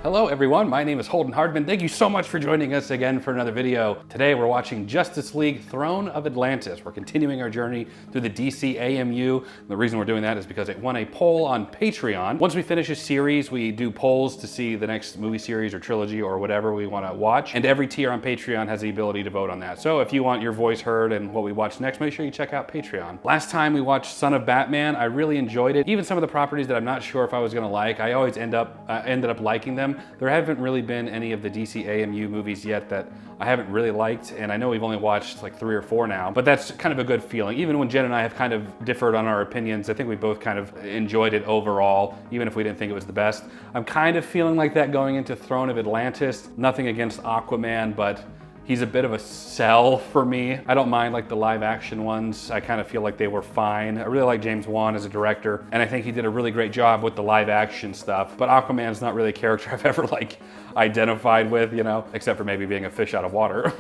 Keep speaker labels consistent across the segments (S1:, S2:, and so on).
S1: Hello everyone, my name is Holden Hardman. Thank you so much for joining us again for another video. Today we're watching Justice League Throne of Atlantis. We're continuing our journey through the DCAMU. The reason we're doing that is because it won a poll on Patreon. Once we finish a series, we do polls to see the next movie series or trilogy or whatever we want to watch. And every tier on Patreon has the ability to vote on that. So if you want your voice heard and what we watch next, make sure you check out Patreon. Last time we watched Son of Batman, I really enjoyed it. Even some of the properties that I'm not sure if I was going to like, I always ended up liking them. There haven't really been any of the DCAMU movies yet that I haven't really liked, and I know we've only watched like 3 or 4 now, but that's kind of a good feeling. Even when Jen and I have kind of differed on our opinions, I think we both kind of enjoyed it overall, even if we didn't think it was the best. I'm kind of feeling like that going into Throne of Atlantis. Nothing against Aquaman, but he's a bit of a sell for me. I don't mind like the live action ones. I kind of feel like they were fine. I really like James Wan as a director, and I think he did a really great job with the live action stuff. But Aquaman's not really a character I've ever like identified with, you know, except for maybe being a fish out of water.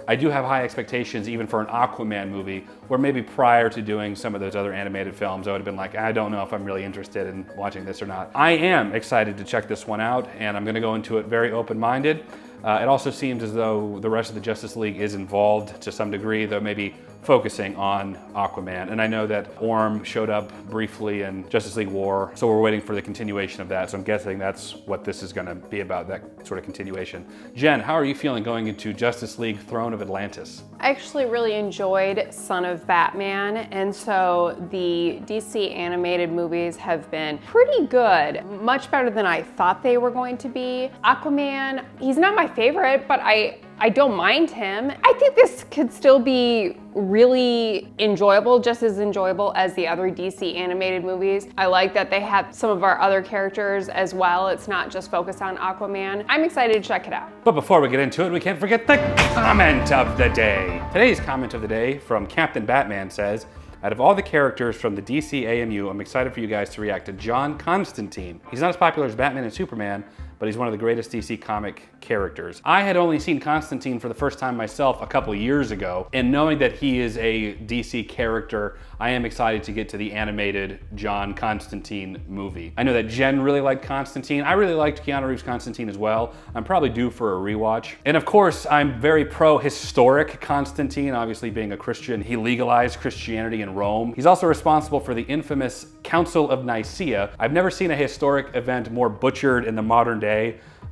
S1: I do have high expectations even for an Aquaman movie, where maybe prior to doing some of those other animated films, I would have been like, I don't know if I'm really interested in watching this or not. I am excited to check this one out, and I'm gonna go into it very open-minded. It also seems as though the rest of the Justice League is involved to some degree, though maybe focusing on Aquaman. And I know that Orm showed up briefly in Justice League War, so we're waiting for the continuation of that. So I'm guessing that's what this is gonna be about, that sort of continuation. Jen, how are you feeling going into Justice League Throne of Atlantis?
S2: I actually really enjoyed Son of Batman, and so the DC animated movies have been pretty good, much better than I thought they were going to be. Aquaman, he's not my favorite, but I don't mind him. I think this could still be really enjoyable, just as enjoyable as the other DC animated movies. I like that they have some of our other characters as well. It's not just focused on Aquaman. I'm excited to check it out.
S1: But before we get into it, we can't forget the comment of the day. Today's comment of the day from Captain Batman says, out of all the characters from the DCAMU, I'm excited for you guys to react to John Constantine. He's not as popular as Batman and Superman, but he's one of the greatest DC comic characters. I had only seen Constantine for the first time myself a couple years ago, and knowing that he is a DC character, I am excited to get to the animated John Constantine movie. I know that Jen really liked Constantine. I really liked Keanu Reeves' Constantine as well. I'm probably due for a rewatch. And of course, I'm very pro-historic Constantine, obviously being a Christian. He legalized Christianity in Rome. He's also responsible for the infamous Council of Nicaea. I've never seen a historic event more butchered in the modern day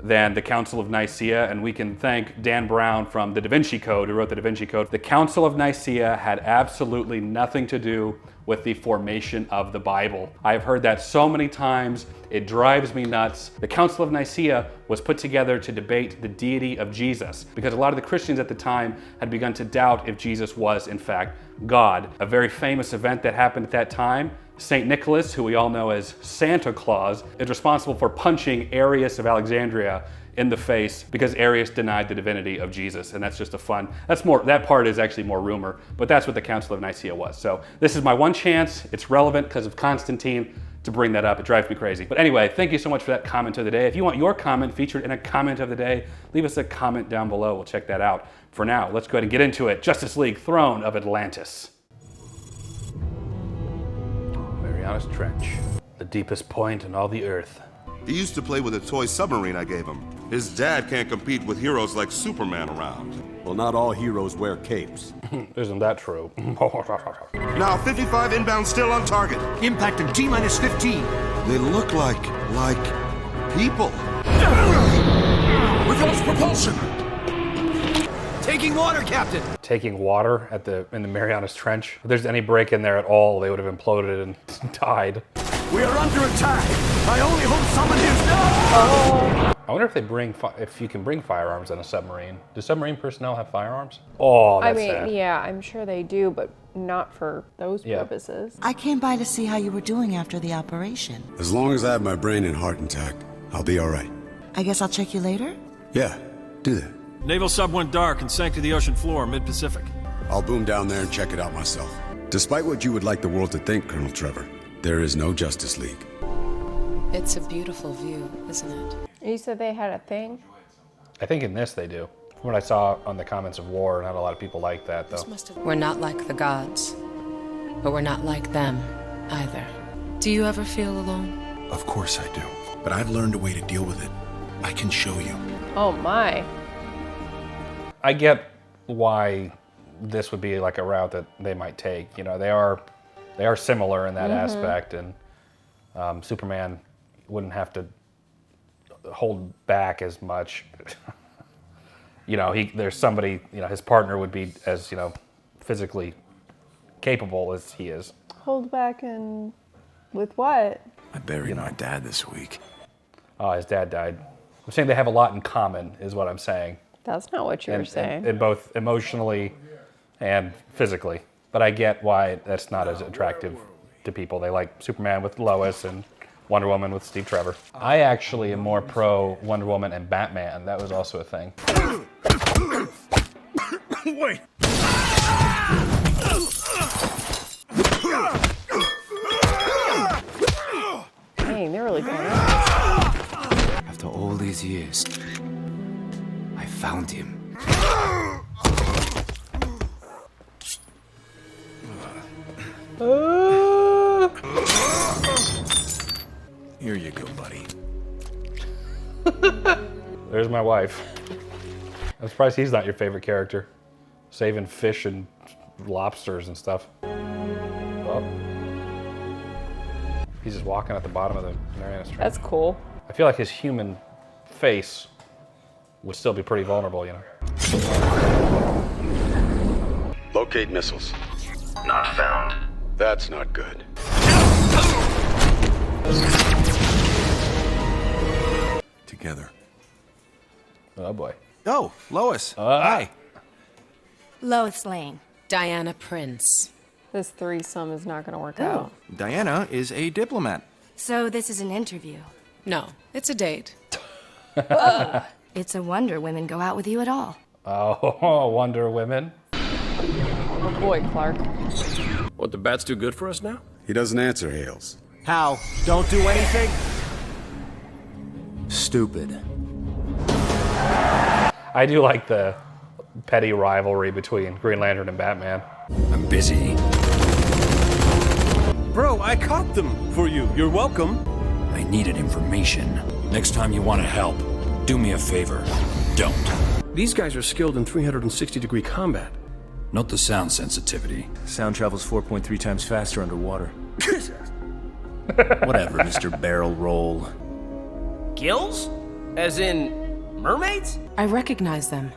S1: than the Council of Nicaea, and we can thank Dan Brown from the Da Vinci Code, who wrote the Da Vinci Code. The Council of Nicaea had absolutely nothing to do with the formation of the Bible. I've heard that so many times, it drives me nuts. The Council of Nicaea was put together to debate the deity of Jesus, because a lot of the Christians at the time had begun to doubt if Jesus was, in fact, God. A very famous event that happened at that time, St. Nicholas, who we all know as Santa Claus, is responsible for punching Arius of Alexandria in the face because Arius denied the divinity of Jesus. And that's just a fun, that part is actually more rumor, but that's what the Council of Nicaea was. So this is my one chance. It's relevant because of Constantine to bring that up. It drives me crazy. But anyway, thank you so much for that comment of the day. If you want your comment featured in a comment of the day, leave us a comment down below. We'll check that out. For now, let's go ahead and get into it. Justice League Throne of Atlantis. Trench, the deepest point in all the earth.
S3: He used to play with a toy submarine I gave him. His dad can't compete with heroes like Superman around.
S4: Well, not all heroes wear capes.
S1: Isn't that true?
S3: Now 55 inbound still on target.
S5: Impact in T-minus 15.
S3: They look like people.
S5: We've lost propulsion. Taking water, Captain.
S1: Taking water in the Marianas Trench. If there's any break in there at all, they would have imploded and died.
S5: We are under attack. I only hope someone is.
S1: I wonder if you can bring firearms on a submarine. Do submarine personnel have firearms? Oh, that's sad.
S2: Yeah, I'm sure they do, but not for those purposes.
S6: I came by to see how you were doing after the operation.
S4: As long as I have my brain and heart intact, I'll be all right.
S6: I guess I'll check you later?
S4: Yeah, do that.
S5: Naval sub went dark and sank to the ocean floor, mid-Pacific.
S4: I'll boom down there and check it out myself. Despite what you would like the world to think, Colonel Trevor, there is no Justice League.
S7: It's a beautiful view, isn't it?
S2: You said they had a thing?
S1: I think in this they do. From what I saw on the comments of War, not a lot of people like that, though.
S7: We're not like the gods, but we're not like them either. Do you ever feel alone?
S8: Of course I do, but I've learned a way to deal with it.
S5: I can show you.
S2: Oh my.
S1: I get why this would be like a route that they might take. You know, they are similar in that aspect, and Superman wouldn't have to hold back as much. You know, there's somebody, you know, his partner would be as, you know, physically capable as he is.
S2: Hold back and with what?
S5: I buried my dad this week.
S1: Oh, his dad died. I'm saying they have a lot in common, is what I'm saying.
S2: That's not what you were saying.
S1: In both emotionally and physically. But I get why that's not as attractive to people. They like Superman with Lois and Wonder Woman with Steve Trevor. I actually am more pro Wonder Woman and Batman. That was also a thing.
S5: Wait!
S2: Dang, they're really going on.
S8: After all these years, I found him.
S5: Here you go, buddy.
S1: There's my wife. I'm surprised he's not your favorite character. Saving fish and lobsters and stuff. Oh. He's just walking at the bottom of the Mariana Trench.
S2: That's cool.
S1: I feel like his human face would still be pretty vulnerable, you know?
S4: Locate missiles.
S9: Not found.
S4: That's not good.
S5: Together.
S1: Oh boy.
S5: Oh, Lois. Hi.
S10: Lois Lane.
S7: Diana Prince.
S2: This threesome is not going to work out.
S5: Diana is a diplomat.
S10: So this is an interview.
S7: No, it's a date.
S10: It's a wonder women go out with you at all.
S1: Oh, Wonder Women.
S2: Oh boy, Clark.
S9: What, the bat's too good for us now?
S4: He doesn't answer hails.
S5: How? Don't do anything?
S8: Stupid.
S1: I do like the petty rivalry between Green Lantern and Batman.
S8: I'm busy.
S9: Bro, I caught them for you. You're welcome.
S8: I needed information. Next time you want to help, do me a favor. Don't.
S9: These guys are skilled in 360-degree combat.
S8: Not the sound sensitivity.
S5: Sound travels 4.3 times faster underwater.
S8: Whatever, Mr. Barrel Roll.
S11: Gills? As in mermaids?
S7: I recognize them.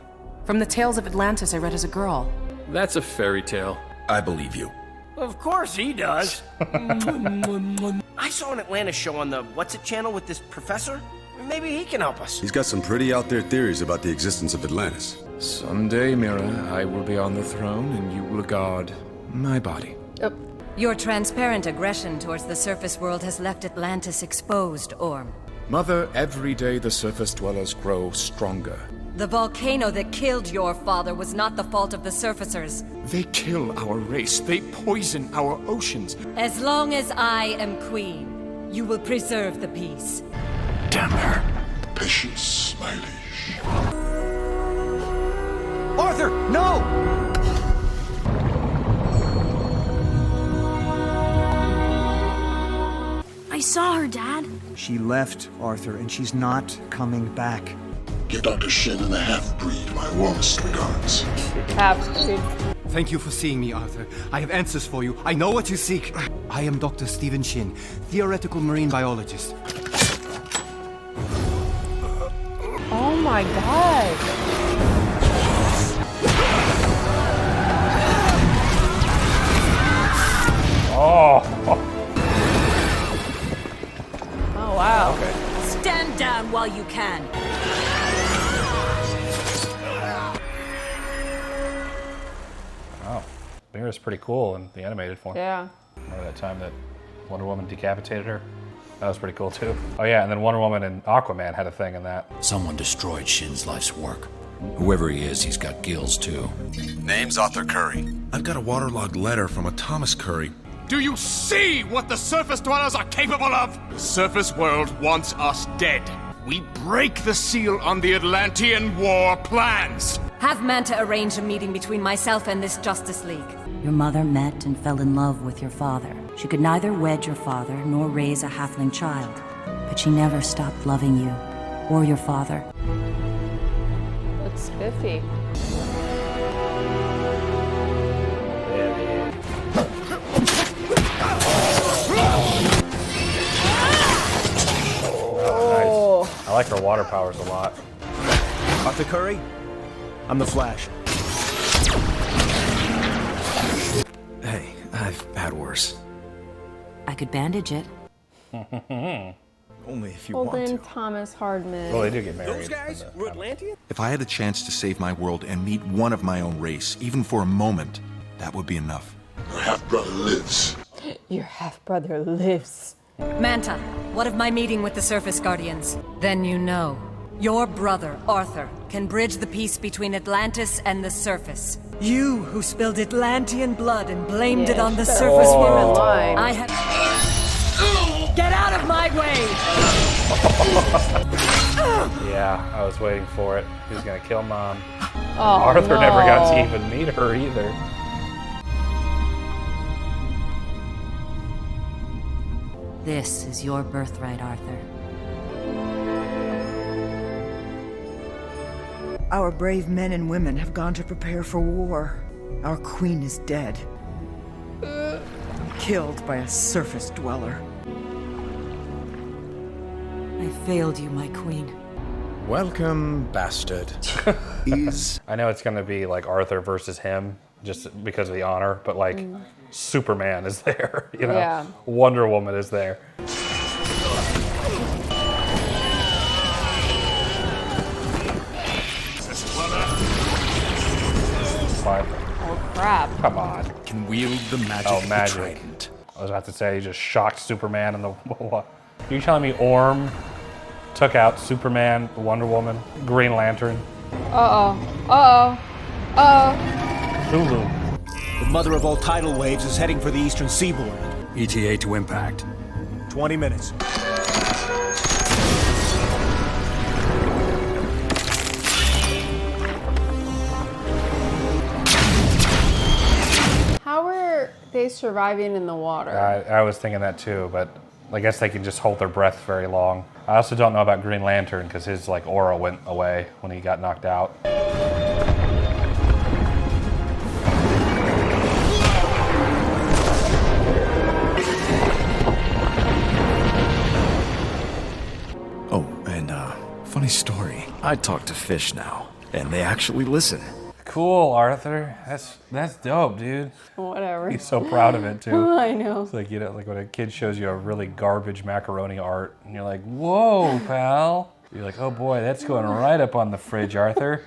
S7: From the tales of Atlantis I read as a girl.
S9: That's a fairy tale.
S8: I believe you.
S11: Of course he does. I saw an Atlantis show on the What's It channel with this professor. Maybe he can help us.
S4: He's got some pretty out there theories about the existence of Atlantis.
S8: Someday, Mira, I will be on the throne and you will guard my body.
S10: Your transparent aggression towards the surface world has left Atlantis exposed, Orm.
S8: Mother, every day the surface dwellers grow stronger.
S10: The volcano that killed your father was not the fault of the surfacers.
S8: They kill our race. They poison our oceans.
S10: As long as I am queen, you will preserve the peace.
S8: Damn her.
S3: Patience, my liege.
S5: Arthur, no!
S10: I saw her, Dad.
S5: She left, Arthur, and she's not coming back.
S3: Give Dr. Shin and the half-breed my warmest regards.
S2: Half-breed.
S5: Thank you for seeing me, Arthur. I have answers for you. I know what you seek. I am Dr. Stephen Shin, theoretical marine biologist.
S2: Oh my god.
S1: Oh.
S2: Oh wow.
S1: Okay.
S10: Stand down while you can.
S1: Wow. Mira's pretty cool in the animated form.
S2: Yeah.
S1: Remember that time that Wonder Woman decapitated her? That was pretty cool too. Oh yeah, and then Wonder Woman and Aquaman had a thing in that.
S8: Someone destroyed Shin's life's work. Whoever he is, he's got gills too.
S4: Name's Arthur Curry.
S3: I've got a waterlogged letter from a Thomas Curry.
S5: Do you see what the surface dwellers are capable of? The surface world wants us dead. We break the seal on the Atlantean war plans.
S10: Have Manta arrange a meeting between myself and this Justice League.
S12: Your mother met and fell in love with your father. She could neither wed your father nor raise a halfling child, but she never stopped loving you. or your father.
S2: Looks spiffy.
S1: Oh, nice. I like her water powers a lot.
S9: Arthur Curry, I'm the Flash. Hey, I've had worse.
S12: I could bandage it.
S9: Only if you want
S2: Holden
S9: to.
S2: Thomas Hardman.
S1: Well, they do get married.
S9: Those guys were Atlanteans?
S13: If I had a chance to save my world and meet one of my own race, even for a moment, that would be enough.
S14: Your half-brother lives.
S2: Your half-brother lives.
S10: Manta, what of my meeting with the Surface Guardians? Then you know. Your brother, Arthur, can bridge the peace between Atlantis and the Surface. You who spilled Atlantean blood and blamed it on the Surface World. I have... Get out of my way!
S1: Yeah, I was waiting for it. He was gonna kill Mom.
S2: Oh,
S1: Arthur never got to even meet her either.
S12: This is your birthright, Arthur.
S15: Our brave men and women have gone to prepare for war. Our queen is dead. Killed by a surface dweller.
S12: I failed you, my queen.
S9: Welcome, bastard.
S1: I know it's gonna be like Arthur versus him, just because of the honor, but like Superman is there, you know?
S2: Yeah.
S1: Wonder Woman is there. Fine.
S2: Oh crap.
S1: Come on.
S13: Can wield the magic
S1: Oh,
S13: of the
S1: magic.
S13: trident.
S1: I was about to say, he just shocked Superman and the... What? Are you telling me Orm took out Superman, Wonder Woman, Green Lantern?
S2: Uh-oh. Uh-oh. Uh-oh.
S1: Zulu.
S9: The mother of all tidal waves is heading for the eastern seaboard.
S8: ETA to impact.
S9: 20 minutes.
S2: How are they surviving in the water?
S1: I was thinking that too, but I guess they can just hold their breath very long. I also don't know about Green Lantern because his like aura went away when he got knocked out.
S9: Oh, and funny story. I talk to fish now, and they actually listen.
S1: Cool, Arthur. That's dope, dude.
S2: Whatever.
S1: He's so proud of it too.
S2: I know.
S1: It's like, you know, like when a kid shows you a really garbage macaroni art, and you're like, "Whoa, pal!" You're like, "Oh boy, that's going right up on the fridge, Arthur."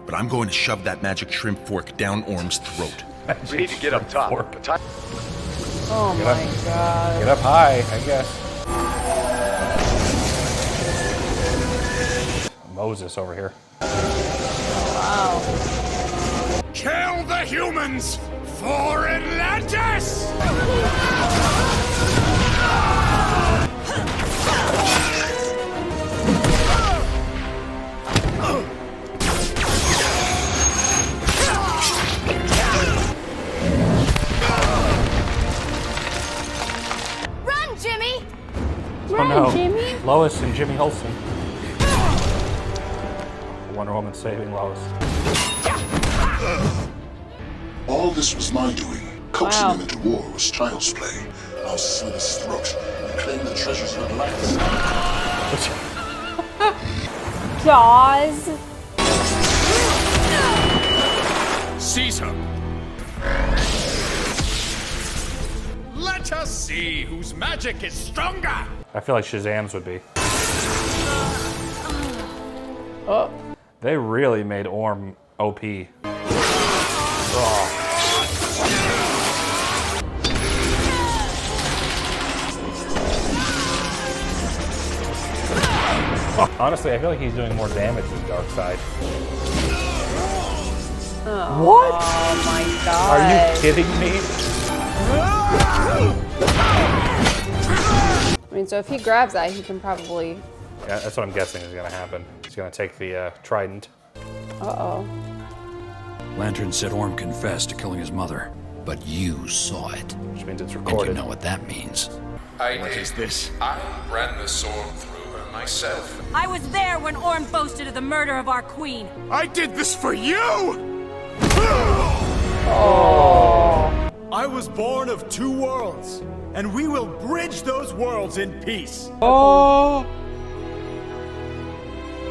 S13: But I'm going to shove that magic shrimp fork down Orm's throat.
S16: We need to get up top.
S2: Oh my god.
S1: Get up high, I guess. Moses over here.
S2: Wow.
S5: Kill the humans for Atlantis!
S10: Run, Jimmy!
S1: Oh no,
S2: Jimmy?
S1: Lois and Jimmy Olsen. Wonder Woman saving Lois.
S14: All this was my doing. Coaxing him into war was child's play. I'll slit his throat and claim the treasures of Atlantis.
S2: Jaws.
S5: Caesar! Let us see whose magic is stronger!
S1: I feel like Shazam's would be.
S2: Oh.
S1: They really made Orm OP. Honestly, I feel like he's doing more damage than Darkseid.
S2: Oh.
S1: What?
S2: Oh my god.
S1: Are you kidding me?
S2: I mean, so if he grabs that, he can probably...
S1: Yeah, that's what I'm guessing is gonna happen. He's gonna take the trident.
S2: Uh-oh.
S8: Lantern said Orm confessed to killing his mother, but you saw it.
S1: Which means it's
S8: And
S1: recorded.
S8: you know what that means.
S5: What is this?
S17: I ran the sword through her
S13: myself.
S10: I was there when Orm boasted of the murder of our queen.
S5: I did this for you!
S9: I was born of two worlds, and we will bridge those worlds in peace.
S2: Oh!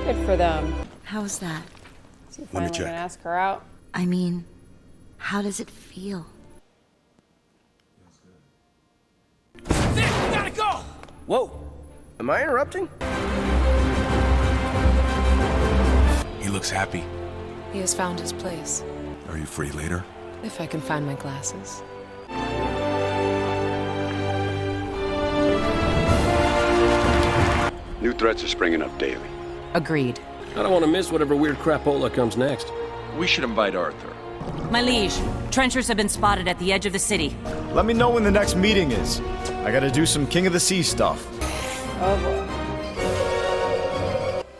S2: Good for them.
S6: How's that?
S2: Is he finally gonna ask her out?
S6: I mean, how does it feel?
S11: Vic, we gotta go! Whoa, am I interrupting?
S13: He looks happy.
S7: He has found his place.
S13: Are you free later?
S7: If I can find my glasses.
S16: New threats are springing up daily.
S7: Agreed.
S17: I don't want to miss whatever weird crapola comes next.
S16: We should invite Arthur.
S10: My liege, trenchers have been spotted at the edge of the city.
S9: Let me know when the next meeting is. I gotta do some King of the Sea stuff.
S2: Oh boy.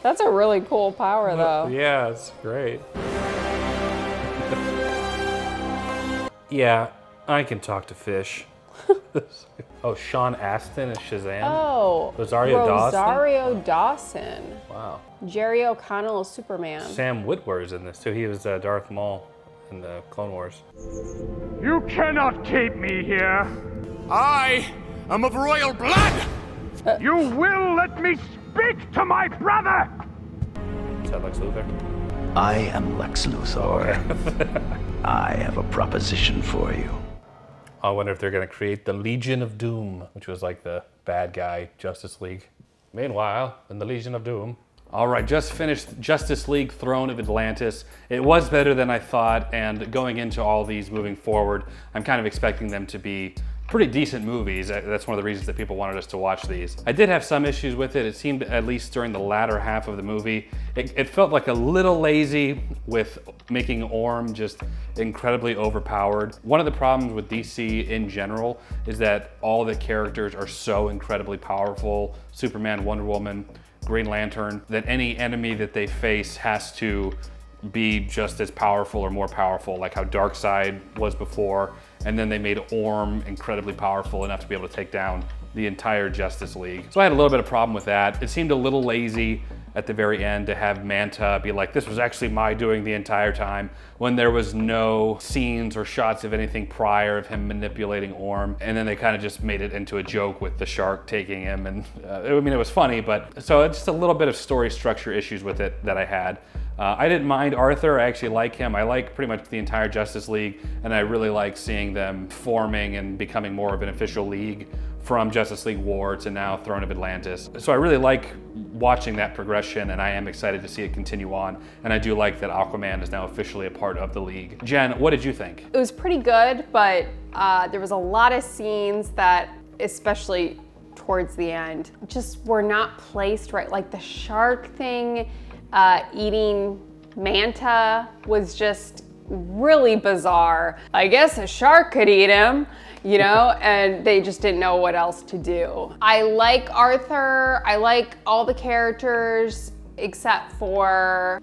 S2: That's a really cool power, though.
S1: Yeah, it's great. Yeah, I can talk to fish. Oh, Sean Astin is Shazam?
S2: Oh,
S1: Rosario
S2: Dawson.
S1: Wow.
S2: Jerry O'Connell is Superman.
S1: Sam Witwer's in this too. He was Darth Maul in the Clone Wars.
S5: You cannot keep me here. I am of royal blood. You will let me speak to my brother.
S1: Is that Lex Luthor?
S18: I am Lex Luthor. I have a proposition for you.
S1: I wonder if they're going to create the Legion of Doom, which was like the bad guy Justice League. Meanwhile, in the Legion of Doom. All right, just finished Justice League Throne of Atlantis. It was better than I thought, and going into all these moving forward, I'm kind of expecting them to be pretty decent movies. That's one of the reasons that people wanted us to watch these. I did have some issues with it. It seemed, at least during the latter half of the movie, it felt like a little lazy with making Orm just incredibly overpowered. One of the problems with DC in general is that all the characters are so incredibly powerful. Superman, Wonder Woman, Green Lantern, that any enemy that they face has to be just as powerful or more powerful, like how Darkseid was before. And then they made Orm incredibly powerful enough to be able to take down the entire Justice League. So I had a little bit of problem with that. It seemed a little lazy at the very end to have Manta be like, this was actually my doing the entire time, when there was no scenes or shots of anything prior of him manipulating Orm. And then they kind of just made it into a joke with the shark taking him. And I mean, it was funny, but so it's just a little bit of story structure issues with it that I had. I didn't mind Arthur. I actually like him. I like pretty much the entire Justice League, and I really like seeing them forming and becoming more of an official league from Justice League War to now Throne of Atlantis. So I really like watching that progression, and I am excited to see it continue on. And I do like that Aquaman is now officially a part of the league. Jen, what did you think?
S2: It was pretty good, but there was a lot of scenes that, especially towards the end, just were not placed right. Like the shark thing, eating Manta was just really bizarre. I guess a shark could eat him, you know, and they just didn't know what else to do. I like Arthur. I like all the characters except for,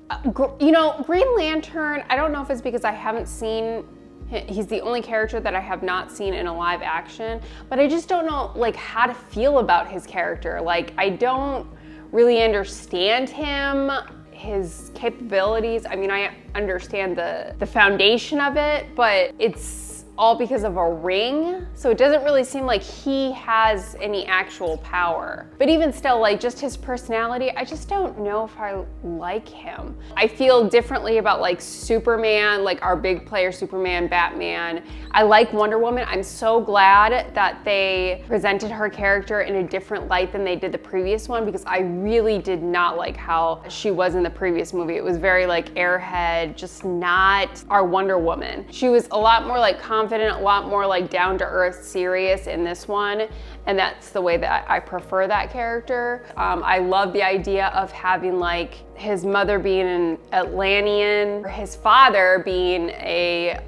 S2: you know, Green Lantern. I don't know if it's because I haven't seen, he's the only character that I have not seen in a live action, but I just don't know like how to feel about his character. Like I don't really understand him, his capabilities. I mean, I understand the foundation of it, but it's all because of a ring. So it doesn't really seem like he has any actual power. But even still, like just his personality, I just don't know if I like him. I feel differently about like Superman, like our big player Superman, Batman. I like Wonder Woman. I'm so glad that they presented her character in a different light than they did the previous one, because I really did not like how she was in the previous movie. It was very like airhead, just not our Wonder Woman. She was a lot more like confident, a lot more like down to earth, serious in this one. And that's the way that I prefer that character. I love the idea of having like his mother being an Atlantean, or his father being a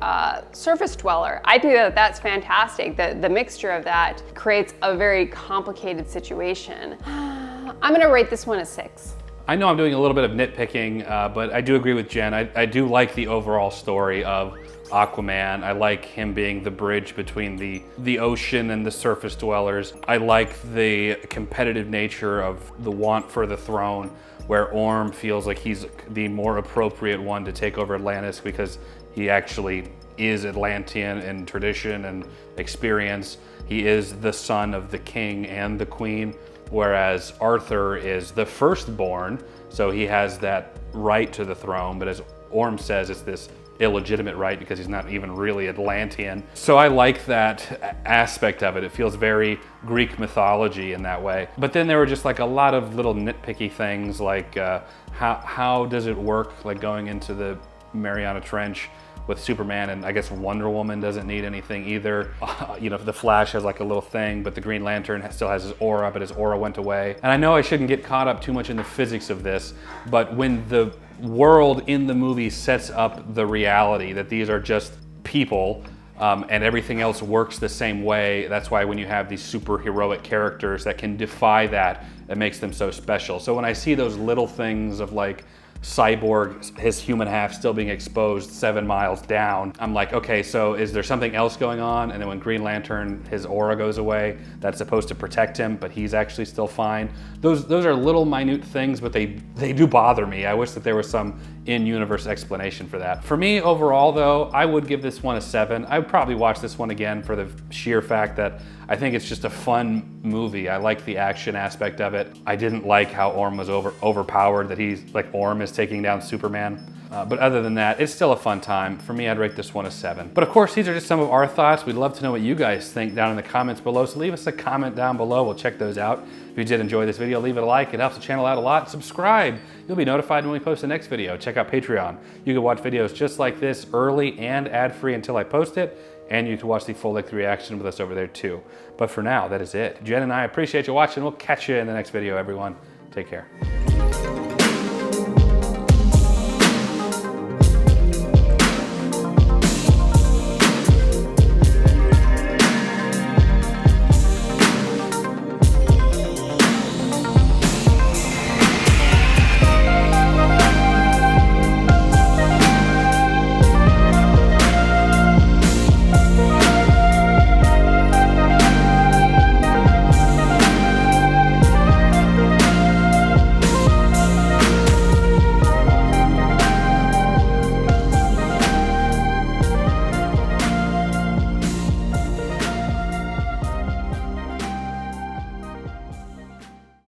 S2: surface dweller. I think that that's fantastic. The mixture of that creates a very complicated situation. I'm gonna rate this one a 6.
S1: I know I'm doing a little bit of nitpicking, but I do agree with Jen. I do like the overall story of Aquaman. I like him being the bridge between the ocean and the surface dwellers. I like the competitive nature of the want for the throne, where Orm feels like he's the more appropriate one to take over Atlantis because he actually is Atlantean in tradition and experience. He is the son of the king and the queen, whereas Arthur is the firstborn, so he has that right to the throne, but as Orm says, it's this illegitimate right because he's not even really Atlantean. So I like that aspect of it. It feels very Greek mythology in that way. But then there were just like a lot of little nitpicky things like how does it work, like going into the Mariana Trench with Superman, and I guess Wonder Woman doesn't need anything either. You know, the Flash has like a little thing, but the Green Lantern still has his aura, but his aura went away. And I know I shouldn't get caught up too much in the physics of this, but when the world in the movie sets up the reality that these are just people and everything else works the same way, that's why when you have these superheroic characters that can defy that, it makes them so special. So when I see those little things of like Cyborg, his human half still being exposed 7 miles down, I'm like, okay, so is there something else going on? And then when Green Lantern, his aura goes away, that's supposed to protect him, but he's actually still fine. Those are little minute things, but they do bother me. I wish that there was some in-universe explanation for that. For me, overall though, I would give this one a 7. I would probably watch this one again for the sheer fact that I think it's just a fun movie. I like the action aspect of it. I didn't like how Orm was overpowered, that he's like Orm is taking down Superman. But other than that, it's still a fun time. For me, I'd rate this one a 7. But of course, these are just some of our thoughts. We'd love to know what you guys think down in the comments below. So leave us a comment down below. We'll check those out. If you did enjoy this video, leave it a like. It helps the channel out a lot. Subscribe. You'll be notified when we post the next video. Check out Patreon. You can watch videos just like this early and ad-free until I post it. And you can watch the full-length reaction with us over there too. But for now, that is it. Jen and I appreciate you watching. We'll catch you in the next video, everyone. Take care.